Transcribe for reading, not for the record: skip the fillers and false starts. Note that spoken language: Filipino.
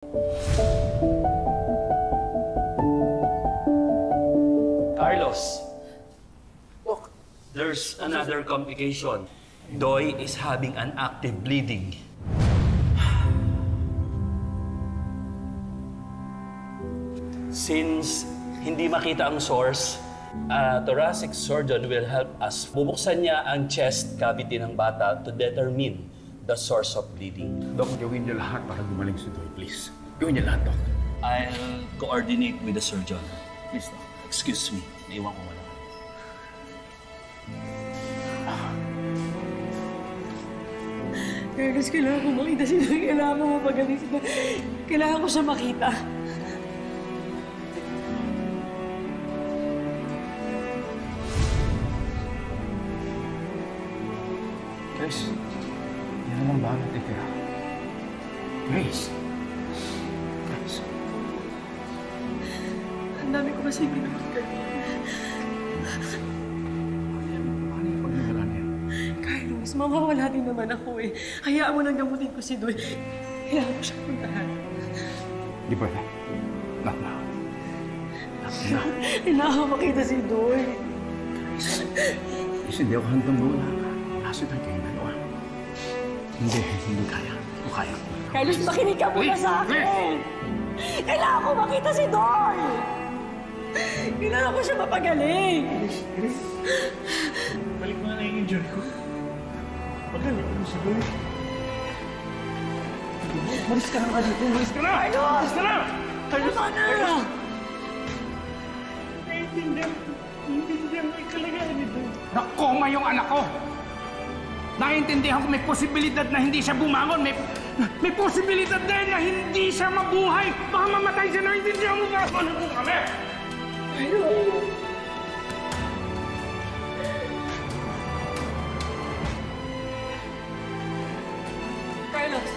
Carlos, look, there's another complication. Doy is having an active bleeding. Since hindi makita ang source, a thoracic surgeon will help us. Bubuksan niya ang chest cavity ng bata to determine the source of bleeding. Dok, gawin niyo lahat para gumaling si Doy, please. Gawin niyo lahat, Dok. I'll coordinate with the surgeon. Please, Dok. Excuse me, naiwan ko wala. Carlos, kailangan ko makita si Doy. Kailangan mo mapagaling si Doy. Kailangan ko siya makita. Grace, yan na lang ba ang natitira? Grace! Grace! Ang dami ko kasi ginawa, Carlos. Paano yung pagnagala niya? Carlos, mawawala din naman ako eh. Hayaan mo nang gamutin ko si Doy. Kailangan ko siya puntahan. Di ba na? Not now. Not now. Kailangan ko makita si Doy. Grace, hindi ako handang muna. Kaso tayo kayong dalawa. Hindi kaya. Hindi ko kaya. Carlos, makinig ka muna sa akin! Kailangan ko makita si Doy! Kailangan ko siya mapagaling! Grace, balik mo na yung injury ko. Magaling ko si Doy. Malis ka na dito. Malis ka na! Carlos! Malis ka na! Carlos! Tama na! Naiintindihan mo yung kalagayan nito. Nakoma yung anak ko! Naiintindihan ko may posibilidad na hindi siya bumangon. May posibilidad din na hindi siya mabuhay. Baka mamatay siya. Naiintindihan mo ba? Ano po kami? Carlos!